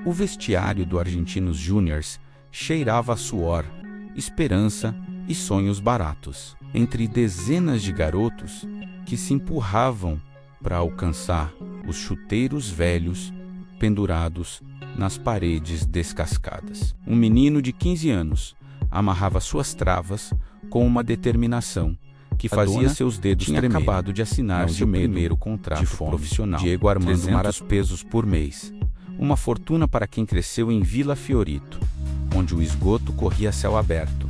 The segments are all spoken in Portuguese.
O vestiário do Argentinos Júniors cheirava a suor, esperança e sonhos baratos. Entre dezenas de garotos que se empurravam para alcançar os chuteiros velhos pendurados nas paredes descascadas. Um menino de 15 anos amarrava suas travas com uma determinação que fazia seus dedos tremer. Tinha acabado de assinar seu primeiro contrato profissional. Diego Armando 300 pesos por mês. Uma fortuna para quem cresceu em Vila Fiorito, onde o esgoto corria a céu aberto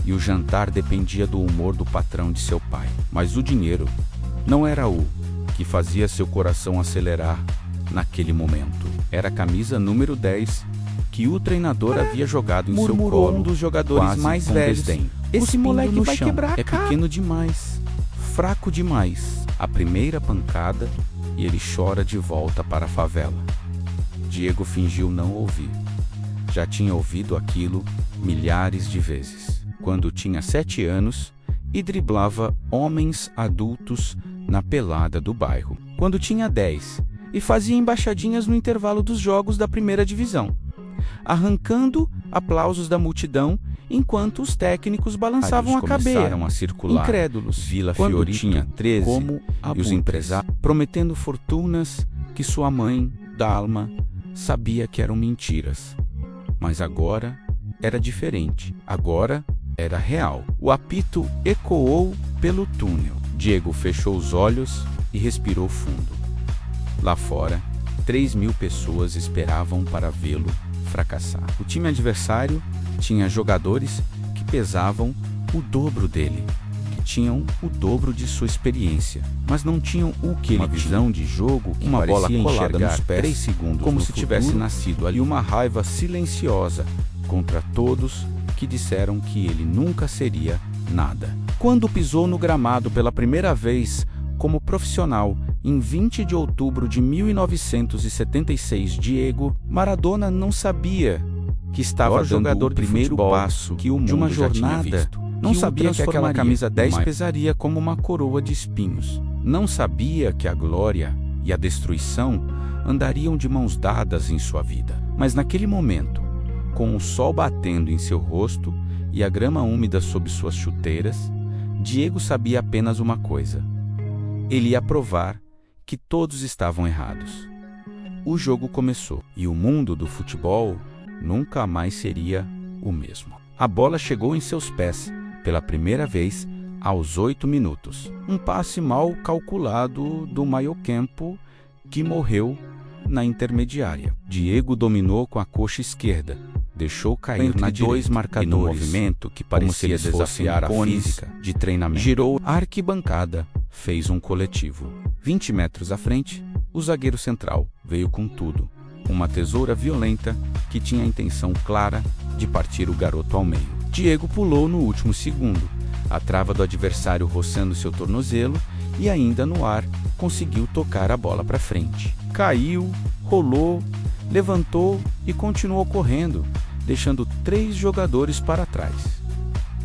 e o jantar dependia do humor do patrão de seu pai. Mas o dinheiro não era o que fazia seu coração acelerar naquele momento. Era a camisa número 10 que o treinador havia jogado em seu colo, um dos jogadores mais velhos. Esse moleque vai quebrar a cara. É pequeno demais, fraco demais. A primeira pancada e ele chora de volta para a favela. Diego fingiu não ouvir. Já tinha ouvido aquilo milhares de vezes. Quando tinha 7 anos e driblava homens adultos na pelada do bairro. Quando tinha 10 e fazia embaixadinhas no intervalo dos jogos da primeira divisão, arrancando aplausos da multidão enquanto os técnicos balançavam a cabeça. Começaram a circular, incrédulos, Vila Fiorito tinha 13 como e os empresários prometendo fortunas que sua mãe, Dalma, sabia que eram mentiras. Mas agora era diferente. Agora era real. O apito ecoou pelo túnel. Diego fechou os olhos e respirou fundo. Lá fora, 3.000 pessoas esperavam para vê-lo fracassar. O time adversário tinha jogadores que pesavam o dobro dele, que tinham o dobro de sua experiência, mas não tinham o que ele tinha. Uma visão de jogo que uma bola colada nos pés 3 segundos como se tivesse nascido ali. Uma raiva silenciosa contra todos que disseram que ele nunca seria nada. Quando pisou no gramado pela primeira vez como profissional, em 20 de outubro de 1976, Diego Maradona não sabia que estava dando o primeiro passo que o mundo de uma jornada. Não sabia que aquela camisa 10 pesaria como uma coroa de espinhos. Não sabia que a glória e a destruição andariam de mãos dadas em sua vida. Mas naquele momento, com o sol batendo em seu rosto e a grama úmida sob suas chuteiras, Diego sabia apenas uma coisa. Ele ia provar que todos estavam errados. O jogo começou e o mundo do futebol nunca mais seria o mesmo. A bola chegou em seus pés pela primeira vez aos 8 minutos. Um passe mal calculado do meio-campo que morreu na intermediária. Diego dominou com a coxa esquerda, deixou cair na dois marcadores e no movimento que parecia desafiar a física de treinamento. Girou a arquibancada, fez um coletivo. 20 metros à frente, o zagueiro central veio com tudo. Uma tesoura violenta que tinha a intenção clara de partir o garoto ao meio. Diego pulou no último segundo, a trava do adversário roçando seu tornozelo e ainda no ar conseguiu tocar a bola para frente. Caiu, rolou, levantou e continuou correndo, deixando 3 jogadores para trás.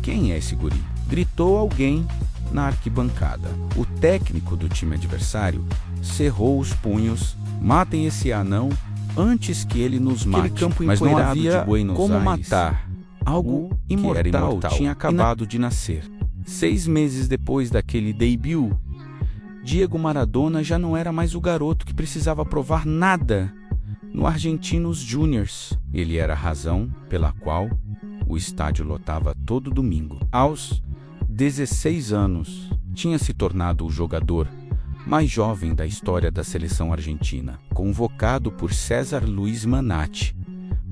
Quem é esse guri? Gritou alguém na arquibancada. O técnico do time adversário cerrou os punhos. Matem esse anão antes que ele nos mate. Mas não havia como matar algo imortal tinha acabado de nascer. 6 meses depois daquele debut, Diego Maradona já não era mais o garoto que precisava provar nada no Argentinos Júniors. Ele era a razão pela qual o estádio lotava todo domingo. Aos 16 anos, tinha se tornado o jogador mais jovem da história da seleção argentina, convocado por César Luiz Manatti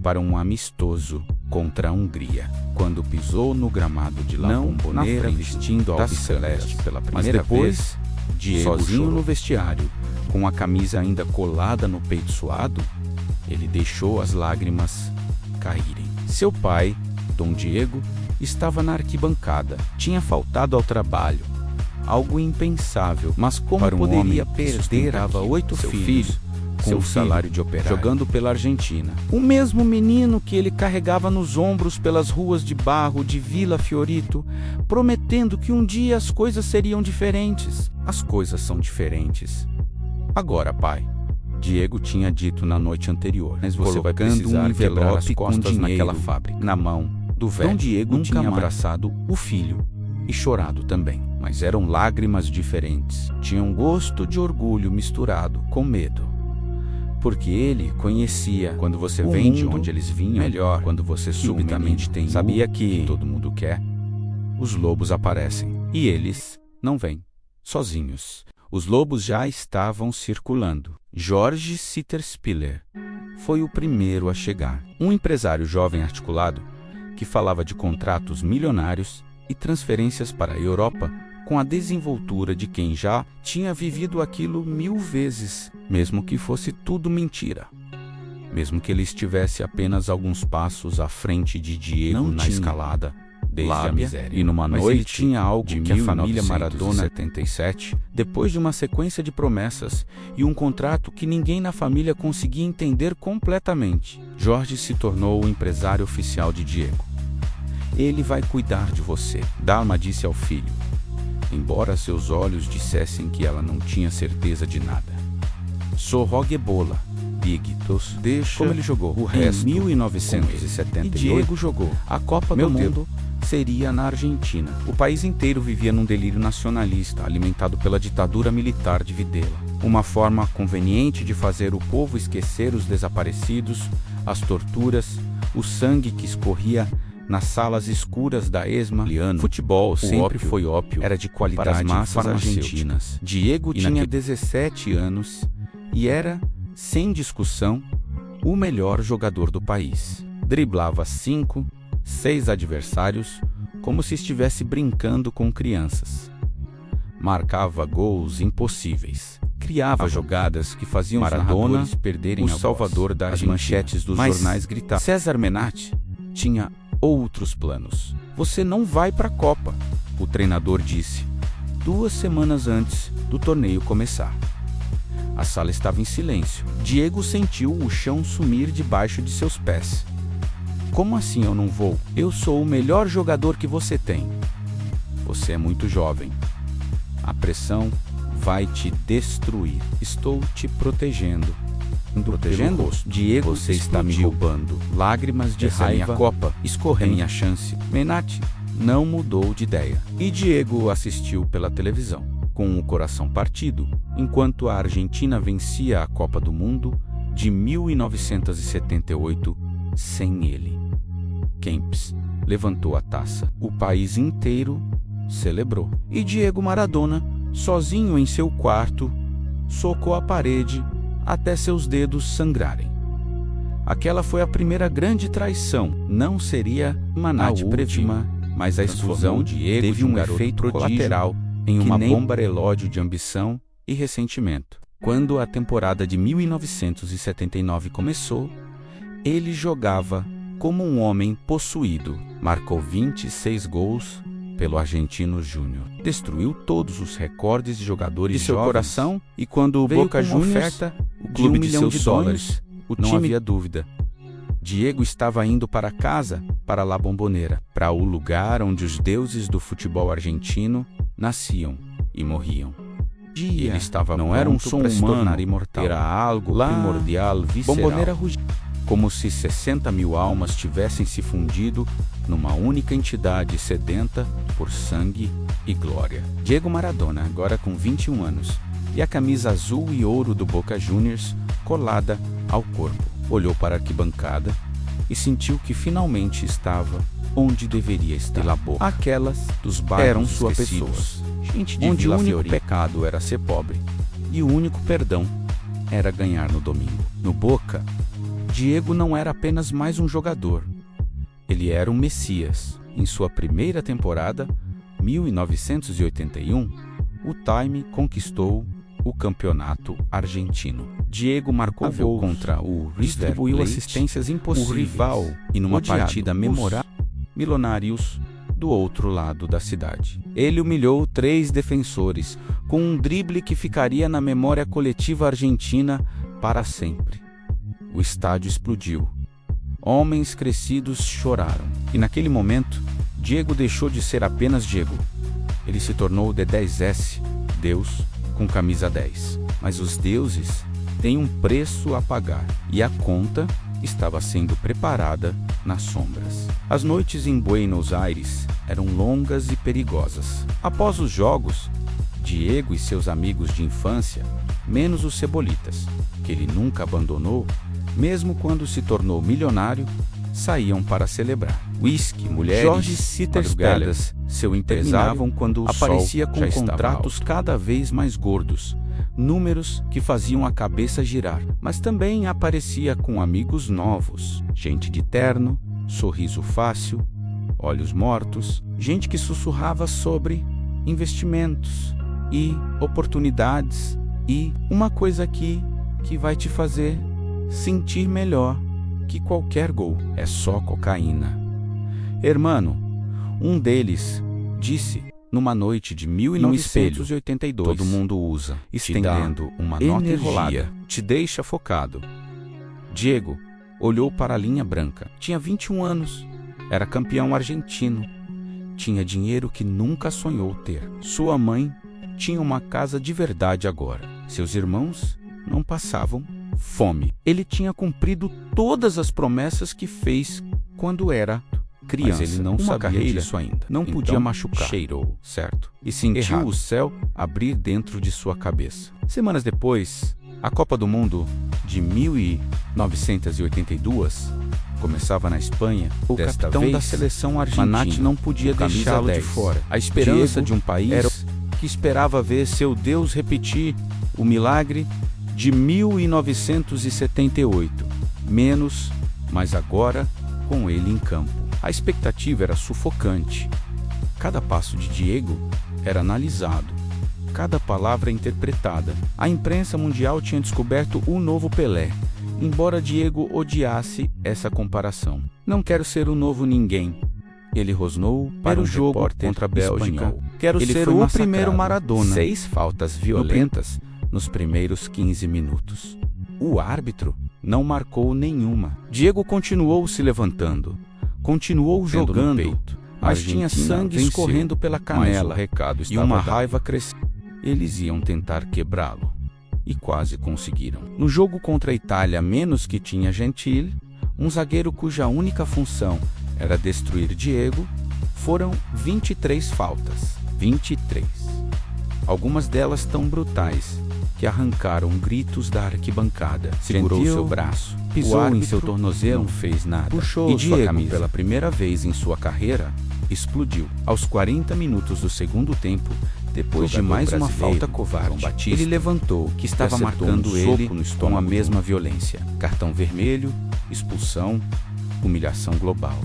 para um amistoso contra a Hungria, quando pisou no gramado de La Bombonera vestindo a albiceleste pela primeira vez. Diego, sozinho no vestiário, com a camisa ainda colada no peito suado, ele deixou as lágrimas caírem. Seu pai, Dom Diego, estava na arquibancada. Tinha faltado ao trabalho, algo impensável, mas como poderia perder 8 filhos com o salário de operário, jogando pela Argentina? O mesmo menino que ele carregava nos ombros pelas ruas de barro de Vila Fiorito, prometendo que um dia as coisas seriam diferentes. As coisas são diferentes. Agora, pai, Diego tinha dito na noite anterior. Mas você vai precisar quebrar as costas naquela fábrica. Na mão do velho. Diego tinha abraçado o filho e chorado também. Mas eram lágrimas diferentes. Tinham gosto de orgulho misturado com medo. Porque ele conhecia quando você vem de onde eles vinham, melhor quando você subitamente tem sabia que todo mundo quer. Os lobos aparecem e eles não vêm sozinhos. Os lobos já estavam circulando. George Sitterspiller foi o primeiro a chegar. Um empresário jovem articulado que falava de contratos milionários e transferências para a Europa com a desenvoltura de quem já tinha vivido aquilo 1000 vezes, mesmo que fosse tudo mentira. Mesmo que ele estivesse apenas alguns passos à frente de Diego na escalada, desde a miséria. E numa noite tinha algo de que a família Maradona 77, depois de uma sequência de promessas e um contrato que ninguém na família conseguia entender completamente, Jorge se tornou o empresário oficial de Diego. Ele vai cuidar de você, Dalma disse ao filho, embora seus olhos dissessem que ela não tinha certeza de nada. Sorroguebola, Big Tos, deixa como ele jogou o resto em 1978. E Diego jogou a Copa do Mundo. Seria na Argentina. O país inteiro vivia num delírio nacionalista, alimentado pela ditadura militar de Videla. Uma forma conveniente de fazer o povo esquecer os desaparecidos, as torturas, o sangue que escorria nas salas escuras da ESMA. Futebol sempre foi ópio, era de qualidade para as massas argentinas. Diego tinha 17 anos e era, sem discussão, o melhor jogador do país. Driblava 5, 6 adversários, como se estivesse brincando com crianças. Marcava gols impossíveis. Criava jogadas que faziam Maradona perderem o salvador das manchetes dos jornais gritar. César Menatti tinha outros planos. Você não vai para a Copa, o treinador disse, 2 semanas antes do torneio começar. A sala estava em silêncio. Diego sentiu o chão sumir debaixo de seus pés. Como assim eu não vou? Eu sou o melhor jogador que você tem. Você é muito jovem. A pressão vai te destruir. Estou te protegendo. Protegendo? Diego, você está me roubando. Lágrimas de raiva. Copa escorrendo. Minha chance. Menatti não mudou de ideia. E Diego assistiu pela televisão, com o coração partido, enquanto a Argentina vencia a Copa do Mundo de 1978 sem ele. Kempis levantou a taça. O país inteiro celebrou. E Diego Maradona, sozinho em seu quarto, socou a parede até seus dedos sangrarem. Aquela foi a primeira grande traição. Não seria Manatti previma, mas a explosão de Diego teve um efeito colateral em uma bomba relógio de ambição e ressentimento. Quando a temporada de 1979 começou, ele jogava como um homem possuído. Marcou 26 gols pelo Argentino Júnior. Destruiu todos os recordes de jogadores de seu coração e quando veio Boca Juniors, o clube de seus sonhos, não havia dúvida. Diego estava indo para casa, para La Bombonera, para o lugar onde os deuses do futebol argentino nasciam e morriam. Ele estava não era um som humano, imortal. Era algo primordial, visceral. Bombonera rugia, como se 60.000 almas tivessem se fundido numa única entidade sedenta por sangue e glória. Diego Maradona, agora com 21 anos, e a camisa azul e ouro do Boca Juniors colada ao corpo, olhou para a arquibancada e sentiu que finalmente estava onde deveria estar. Aquelas dos bairros eram sua pessoa, gente de onde o único pecado era ser pobre e o único perdão era ganhar no domingo. No Boca, Diego não era apenas mais um jogador. Ele era um Messias. Em sua primeira temporada, 1981, o Time conquistou o campeonato argentino. Diego marcou gol contra o River, distribuiu assistências impossíveis, o rival, e numa partida memorável, Milionários do outro lado da cidade. Ele humilhou 3 defensores com um drible que ficaria na memória coletiva argentina para sempre. O estádio explodiu. Homens crescidos choraram. E naquele momento, Diego deixou de ser apenas Diego. Ele se tornou o D10S, Deus com camisa 10. Mas os deuses tem um preço a pagar, e a conta estava sendo preparada nas sombras. As noites em Buenos Aires eram longas e perigosas. Após os jogos, Diego e seus amigos de infância, menos os Cebolitas, que ele nunca abandonou, mesmo quando se tornou milionário, saíam para celebrar. Whisky, mulheres, Jorge Sitterspeller, seu empresário, quando o aparecia sol com já estava contratos alto. Cada vez mais gordos, números que faziam a cabeça girar, mas também aparecia com amigos novos, gente de terno, sorriso fácil, olhos mortos, gente que sussurrava sobre investimentos e oportunidades e uma coisa aqui que vai te fazer sentir melhor que qualquer gol. É só cocaína. Hermano, um deles disse numa noite de 1982, todo mundo usa, estendendo uma nota enrolada, te deixa focado. Diego olhou para a linha branca. Tinha 21 anos, era campeão argentino, tinha dinheiro que nunca sonhou ter. Sua mãe tinha uma casa de verdade agora. Seus irmãos não passavam fome. Ele tinha cumprido todas as promessas que fez quando era criança. Mas ele não sabia disso ainda. Não podia machucar. Cheirou, certo? E sentiu o céu abrir dentro de sua cabeça. Semanas depois, a Copa do Mundo de 1982 começava na Espanha. O capitão da seleção argentina, Manati, não podia deixá-lo de fora. A esperança de um país era que esperava ver seu Deus repetir o milagre de 1978. Menos, mas agora com ele em campo. A expectativa era sufocante. Cada passo de Diego era analisado, cada palavra interpretada. A imprensa mundial tinha descoberto o novo Pelé, embora Diego odiasse essa comparação. Não quero ser o novo ninguém, ele rosnou para o jogo contra a Bélgica. Quero ser o primeiro Maradona. 6 faltas violentas nos primeiros 15 minutos. O árbitro não marcou nenhuma. Diego continuou se levantando, continuou jogando, mas tinha sangue escorrendo pela canela e uma raiva crescente. Eles iam tentar quebrá-lo, e quase conseguiram. No jogo contra a Itália, menos que tinha Gentile, um zagueiro cuja única função era destruir Diego, foram 23 faltas. 23. Algumas delas tão brutais que arrancaram gritos da arquibancada. Segurou seu braço, pisou em seu tornozelo, não fez nada. Puxou e Diego, pela primeira vez em sua carreira, explodiu. Aos 40 minutos do segundo tempo, depois de mais uma falta covarde, ele levantou, que estava marcando ele com a mesma violência. Cartão vermelho, expulsão, humilhação global.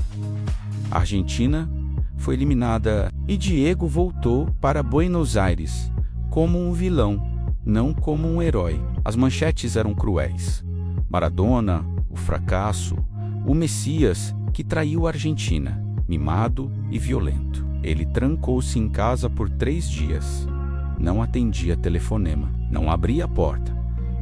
A Argentina foi eliminada e Diego voltou para Buenos Aires como um vilão, não como um herói. As manchetes eram cruéis. Maradona, o fracasso, o Messias que traiu a Argentina, mimado e violento. Ele trancou-se em casa por 3 dias. Não atendia telefonema, não abria a porta.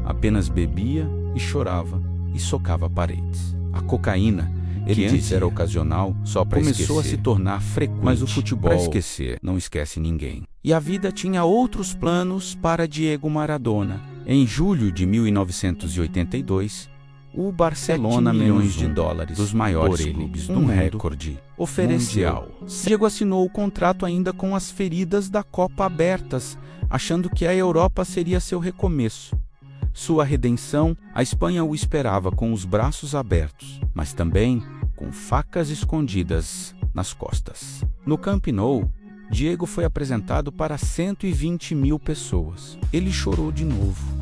Apenas bebia e chorava e socava paredes. A cocaína, que antes era ocasional, só começou a se tornar frequente. Mas o futebol, para esquecer, não esquece ninguém. E a vida tinha outros planos para Diego Maradona. Em julho de 1982, o Barcelona, milhões de dólares, dos maiores clubes do mundo, recorde, ofereceu. Diego assinou o contrato ainda com as feridas da Copa abertas, achando que a Europa seria seu recomeço. Sua redenção, a Espanha o esperava com os braços abertos, mas também com facas escondidas nas costas. No Camp Nou, Diego foi apresentado para 120 mil pessoas. Ele chorou de novo.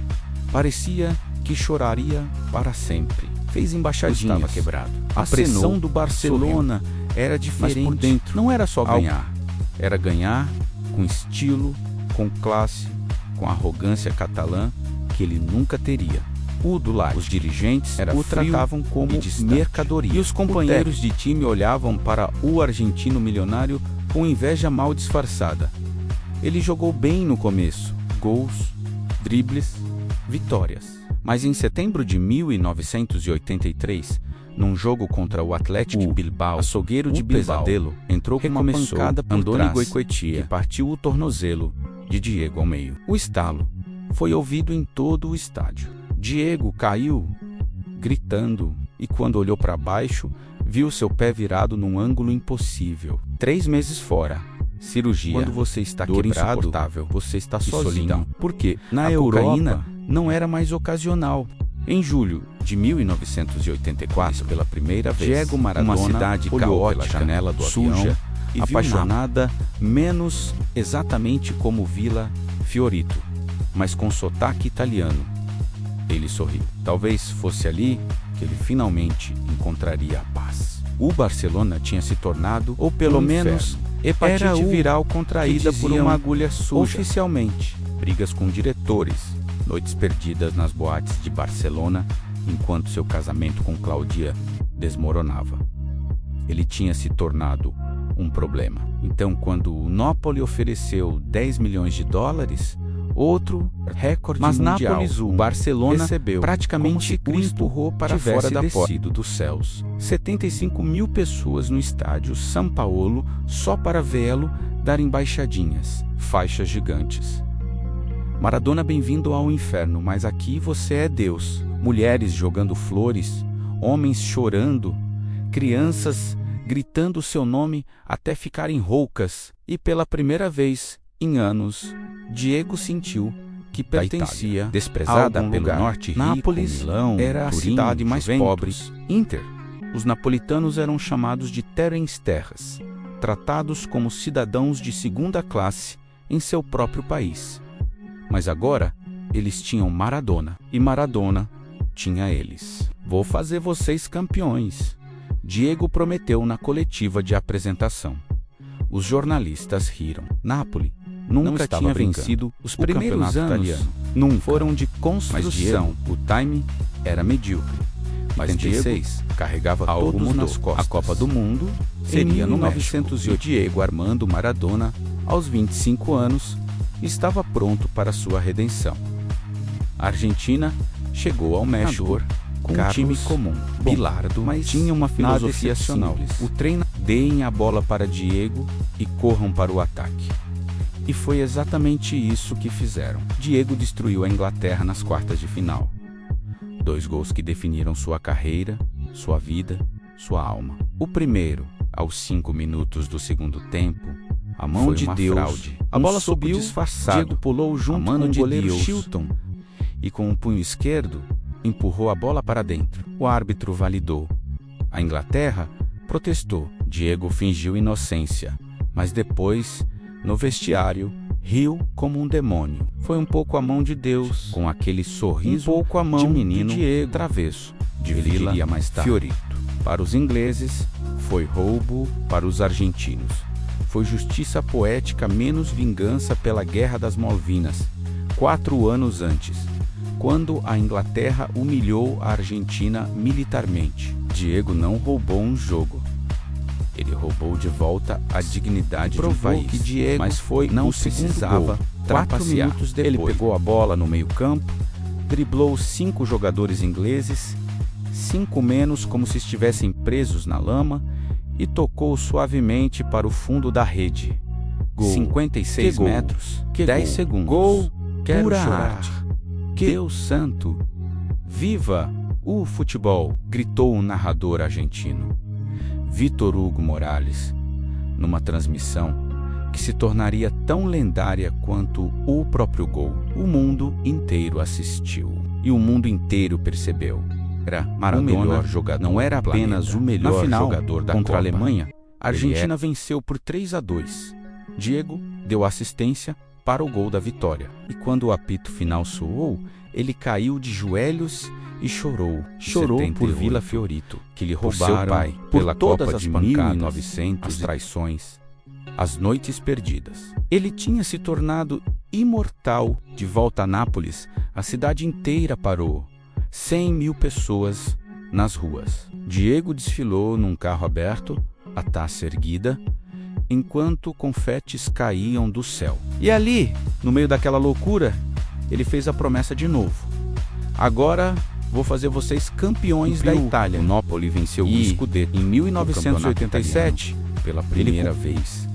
Parecia que choraria para sempre. Fez embaixadinhas. Estava quebrado. A pressão do Barcelona era diferente. Mas por dentro não era só ganhar. Era ganhar com estilo, com classe, com arrogância catalã que ele nunca teria. O do lado. Os dirigentes o tratavam como mercadoria. E os companheiros de time olhavam para o argentino milionário com inveja mal disfarçada. Ele jogou bem no começo. Gols, dribles, vitórias. Mas em setembro de 1983, num jogo contra o Athletic Bilbao, açougueiro de Pesadelo entrou com uma pancada por trás e partiu o tornozelo de Diego ao meio. O estalo foi ouvido em todo o estádio. Diego caiu, gritando, e quando olhou para baixo, viu seu pé virado num ângulo impossível. 3 meses fora. Cirurgia. Quando você está dor quebrado, insuportável, você está e sozinho. solidão. Porque Na a Europa, cocaína não era mais ocasional. Em julho de 1984, pela primeira vez, Diego Maradona uma cidade olhou caótica, pela janela do suja avião e viu apaixonada, menos exatamente como Vila Fiorito, mas com sotaque italiano. Ele sorriu. Talvez fosse ali que ele finalmente encontraria a paz. O Barcelona tinha se tornado, ou pelo menos, hepatite Era o viral contraída que por diziam uma agulha suja. oficialmente. Brigas com diretores, noites perdidas nas boates de Barcelona, enquanto seu casamento com Claudia desmoronava. Ele tinha se tornado um problema. Então, quando o Napoli ofereceu 10 milhões de dólares, outro recorde Mas mundial, Nápoles, o Barcelona recebeu, praticamente como se o Cristo empurrou para tivesse fora da porta descido dos céus. 75 mil pessoas no estádio São Paulo só para vê-lo dar embaixadinhas, faixas gigantes. Maradona, bem-vindo ao inferno, mas aqui você é Deus. Mulheres jogando flores, homens chorando, crianças gritando seu nome até ficarem roucas. E pela primeira vez em anos, Diego sentiu que pertencia, desprezada algum pelo lugar. norte rico, Nápoles Milão, era a Turim, cidade mais Juventus, pobre. Inter. Os napolitanos eram chamados de terras terras, tratados como cidadãos de segunda classe em seu próprio país. Mas agora, eles tinham Maradona, e Maradona tinha eles. Vou fazer vocês campeões, Diego prometeu na coletiva de apresentação. Os jornalistas riram. Nápoles nunca tinha vencido os primeiros anos. Nunca. Foram de construção. Mas Diego, o time era medíocre. Mas Diego carregava todos nas costas. A Copa do Mundo seria no 1908. Diego Armando Maradona, aos 25 anos, estava pronto para sua redenção. A Argentina chegou ao México com um time comum, Bilardo, mas tinha uma filosofia simples. O treino, deem a bola para Diego e corram para o ataque. E foi exatamente isso que fizeram. Diego destruiu a Inglaterra nas quartas de final. 2 gols que definiram sua carreira, sua vida, sua alma. O primeiro, aos 5 minutos do segundo tempo, a mão Foi de uma Deus. fraude. A bola soco subiu disfarçado. Diego pulou junto com o de goleiro Deus. Chilton e com o punho esquerdo empurrou a bola para dentro. O árbitro validou. A Inglaterra protestou. Diego fingiu inocência, mas depois, no vestiário, riu como um demônio. Foi um pouco a mão de Deus, com aquele sorriso Um pouco a mão de menino de Diego. travesso, de Ele Vila diria mais tarde. Fiorito. Para os ingleses, foi roubo. Para os argentinos, foi justiça poética menos vingança pela Guerra das Malvinas, 4 anos antes, quando a Inglaterra humilhou a Argentina militarmente. Diego não roubou um jogo. Ele roubou de volta a dignidade do país. Que Diego mas não precisava trapacear. 4 minutos depois, ele pegou a bola no meio-campo, driblou 5 jogadores ingleses, 5 menos como se estivessem presos na lama, e tocou suavemente para o fundo da rede. Gol. 56 Que gol. metros, Que 10 gol. segundos. Gol. Quero Pura chorar. arte. Deus santo! Viva o futebol! Gritou um narrador argentino, Vitor Hugo Morales, numa transmissão que se tornaria tão lendária quanto o próprio gol. O mundo inteiro assistiu e o mundo inteiro percebeu. Era Maradona, o melhor jogador. Não era apenas o melhor jogador da contra a Alemanha. A Argentina venceu por 3-2. Diego deu assistência para o gol da vitória. E quando o apito final soou, ele caiu de joelhos e chorou. Chorou por Vila Fiorito, que lhe roubaram seu pai, pela todas Copa as de pancadas, 1900, as traições, as noites perdidas. Ele tinha se tornado imortal. De volta a Nápoles, a cidade inteira parou. 100 mil pessoas nas ruas. Diego desfilou num carro aberto, a taça erguida, enquanto confetes caíam do céu. E ali, no meio daquela loucura, ele fez a promessa de novo. Agora vou fazer vocês campeões da Itália. O Napoli venceu o Scudetto em 1987, pela primeira vez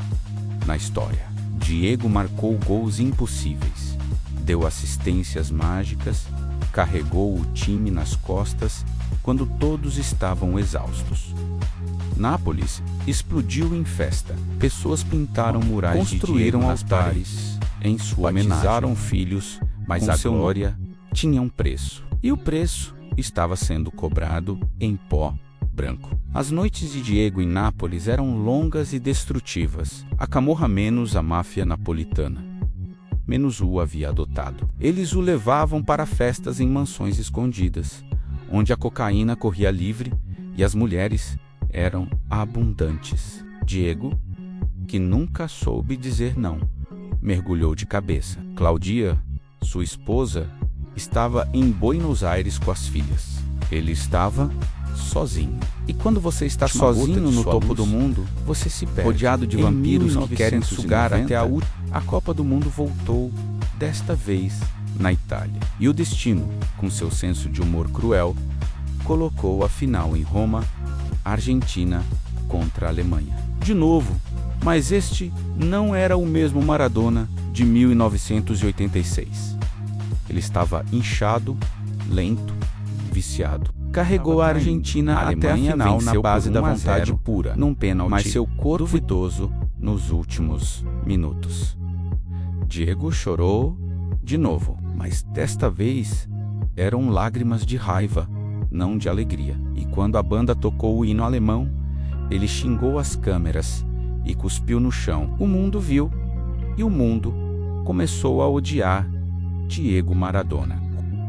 na história. Diego marcou gols impossíveis, deu assistências mágicas carregou o time nas costas quando todos estavam exaustos. Nápoles explodiu em festa. Pessoas pintaram murais, construíram altares em sua homenagem, batizaram filhos, mas a glória tinha um preço. E o preço estava sendo cobrado em pó branco. As noites de Diego em Nápoles eram longas e destrutivas. A Camorra menos a máfia napolitana menos o havia adotado. Eles o levavam para festas em mansões escondidas, onde a cocaína corria livre e as mulheres eram abundantes. Diego, que nunca soube dizer não, mergulhou de cabeça. Claudia, sua esposa, estava em Buenos Aires com as filhas. Ele estava sozinho. E quando você está sozinho no topo do mundo, você se perde. Rodeado de vampiros que querem sugar até a última. A Copa do Mundo voltou, desta vez, na Itália. E o destino, com seu senso de humor cruel, colocou a final em Roma, Argentina contra a Alemanha. De novo, mas este não era o mesmo Maradona de 1986. Ele estava inchado, lento, viciado. Carregou a Argentina até a final na base da vontade pura, num pênalti, mas seu corpo duvidoso nos últimos minutos. Diego chorou de novo, mas desta vez eram lágrimas de raiva, não de alegria. E quando a banda tocou o hino alemão, ele xingou as câmeras e cuspiu no chão. O mundo viu, e o mundo começou a odiar Diego Maradona.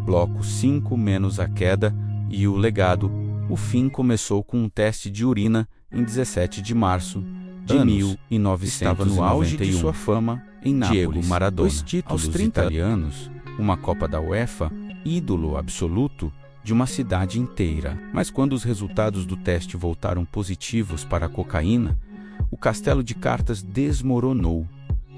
Bloco 5 menos a queda e o legado. O fim começou com um teste de urina em 17 de março de 1991. Estava no auge de sua fama em Nápoles. Diego Maradona, 2 títulos italianos, uma Copa da UEFA, ídolo absoluto de uma cidade inteira. Mas quando os resultados do teste voltaram positivos para a cocaína, o castelo de cartas desmoronou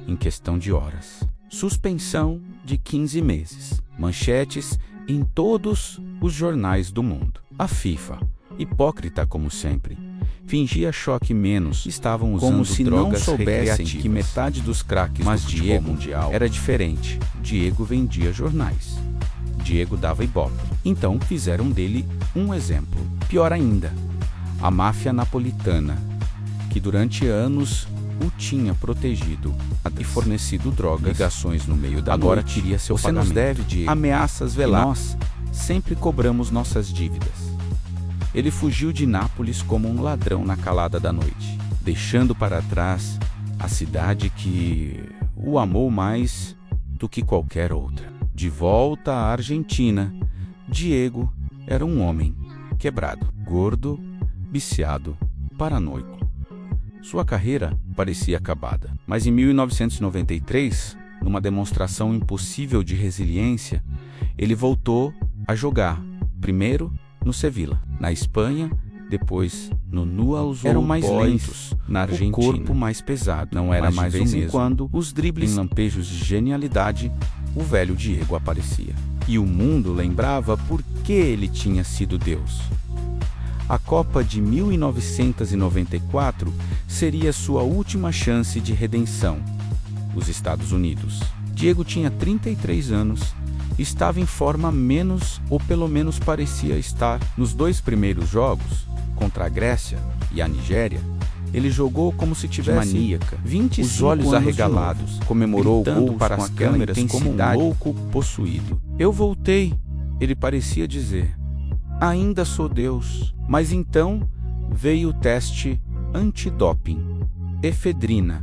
em questão de horas. Suspensão de 15 meses. Manchetes em todos os jornais do mundo. A FIFA, hipócrita como sempre, fingia choque menos. Estavam usando como se drogas não soubessem que metade dos craques do futebol mundial era diferente. Diego vendia jornais. Diego dava ibope. Então fizeram dele um exemplo. Pior ainda, a máfia napolitana, que durante anos o tinha protegido e fornecido drogas, ligações no meio da agora noite. Queria seu pagamento. Você nos deve, Diego. Ameaças veladas. Nós sempre cobramos nossas dívidas. Ele fugiu de Nápoles como um ladrão na calada da noite, deixando para trás a cidade que o amou mais do que qualquer outra. De volta à Argentina, Diego era um homem quebrado, gordo, viciado, paranoico. Sua carreira parecia acabada, mas em 1993, numa demonstração impossível de resiliência, ele voltou a jogar, primeiro no Sevilla, na Espanha, depois no Newell's. Eram mais lentos na Argentina, o corpo mais pesado, não era mais o mesmo. Quando os dribles em lampejos de genialidade, o velho Diego aparecia. E o mundo lembrava por que ele tinha sido Deus. A Copa de 1994 seria sua última chance de redenção. Os Estados Unidos. Diego tinha 33 anos, estava em forma menos, ou pelo menos parecia estar. Nos 2 primeiros jogos, contra a Grécia e a Nigéria, ele jogou como se tivesse maníaca, 25 os olhos arregalados, comemorou o gol para as câmeras como um louco possuído. Eu voltei, ele parecia dizer. Ainda sou Deus. Mas então veio o teste antidoping, efedrina,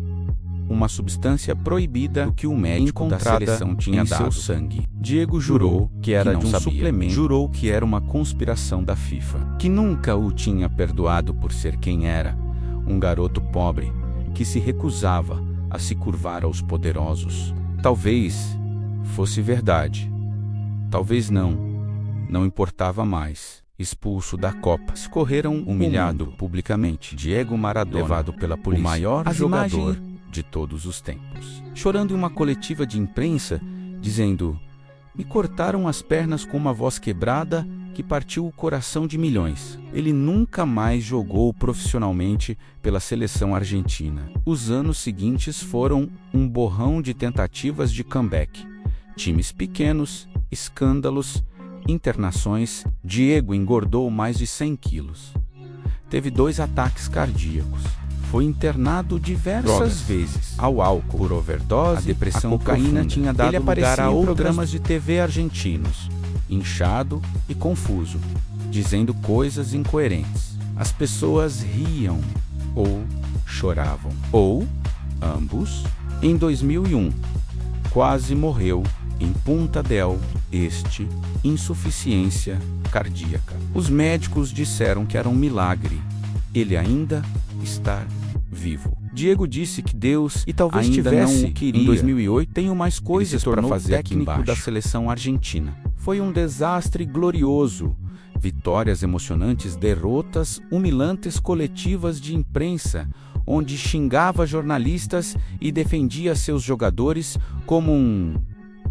uma substância proibida que o médico da seleção tinha dado em seu sangue. Diego jurou que era de um suplemento, jurou que era uma conspiração da FIFA, que nunca o tinha perdoado por ser quem era, um garoto pobre que se recusava a se curvar aos poderosos. Talvez fosse verdade, talvez não, não importava mais. Expulso da Copa, escorreram humilhado publicamente. Diego Maradona, levado pela polícia, o maior jogador de todos os tempos, chorando em uma coletiva de imprensa, dizendo: "Me cortaram as pernas com uma voz quebrada que partiu o coração de milhões." Ele nunca mais jogou profissionalmente pela seleção argentina. Os anos seguintes foram um borrão de tentativas de comeback, times pequenos, escândalos internações, Diego engordou mais de 100 quilos. Teve 2 ataques cardíacos. Foi internado diversas vezes. Ao álcool, por overdose, a depressão, a cocaína tinha dado lugar a programas de TV argentinos. Inchado e confuso, dizendo coisas incoerentes. As pessoas riam ou choravam, ou ambos. Em 2001, quase morreu em Punta del Este, insuficiência cardíaca. Os médicos disseram que era um milagre. Ele ainda está vivo. Diego disse que Deus e talvez ainda tivesse não o queria. Em 2008, tenho mais coisas para fazer aqui embaixo. Da seleção argentina. Foi um desastre glorioso. Vitórias emocionantes, derrotas humilhantes coletivas de imprensa, onde xingava jornalistas e defendia seus jogadores como um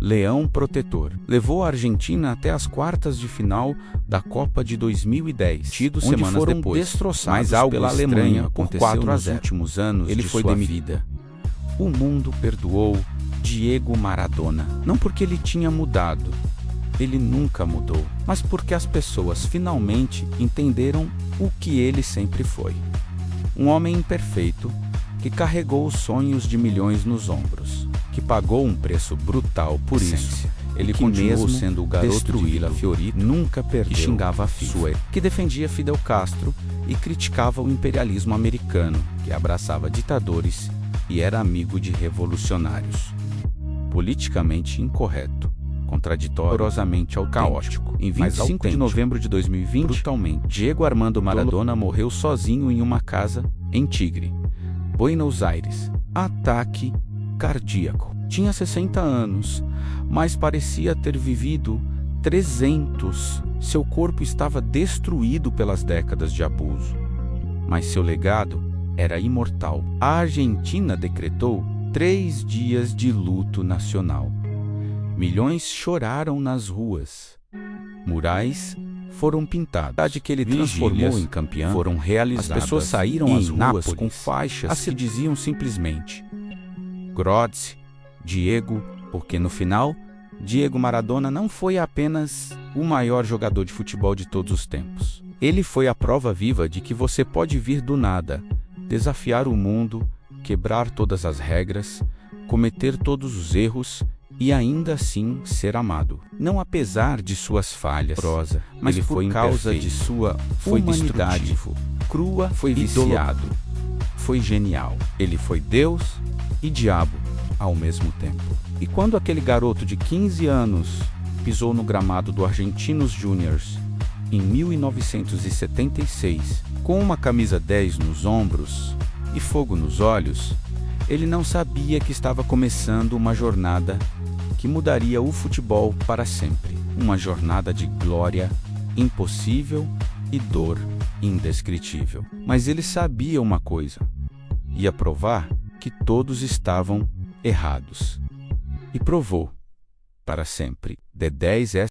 leão protetor. Levou a Argentina até as quartas de final da Copa de 2010, onde semanas foram depois destroçados pela Alemanha por 4-0. Nos últimos anos ele foi demitido. O mundo perdoou Diego Maradona, não porque ele tinha mudado. Ele nunca mudou, mas porque as pessoas finalmente entenderam o que ele sempre foi. Um homem imperfeito que carregou os sonhos de milhões nos ombros, que pagou um preço brutal por isso. Ele continuou mesmo sendo o garoto de Vila Fiorito, nunca perdeu, que xingava a FIFA, que defendia Fidel Castro e criticava o imperialismo americano, que abraçava ditadores e era amigo de revolucionários. Politicamente incorreto, contraditoriosamente caótico. Em 25 de novembro de 2020, brutalmente, Diego Armando Maradona morreu sozinho em uma casa em Tigre, Buenos Aires. Ataque cardíaco. Tinha 60 anos, mas parecia ter vivido 300. Seu corpo estava destruído pelas décadas de abuso, mas seu legado era imortal. A Argentina decretou 3 dias de luto nacional. Milhões choraram nas ruas. Murais foram pintados. A cidade que ele transformou em campeão foram realizadas. As pessoas saíram às ruas com faixas que diziam simplesmente Grazie, Diego, porque no final, Diego Maradona não foi apenas o maior jogador de futebol de todos os tempos. Ele foi a prova viva de que você pode vir do nada, desafiar o mundo, quebrar todas as regras, cometer todos os erros e ainda assim ser amado. Não apesar de suas falhas, mas ele por causa de sua humanidade crua, foi viciado, foi genial. Ele foi Deus e diabo ao mesmo tempo. E quando aquele garoto de 15 anos pisou no gramado do Argentinos Juniors em 1976, com uma camisa 10 nos ombros e fogo nos olhos, ele não sabia que estava começando uma jornada que mudaria o futebol para sempre. Uma jornada de glória impossível e dor indescritível. Mas ele sabia uma coisa: ia provar que todos estavam errados. E provou para sempre. D10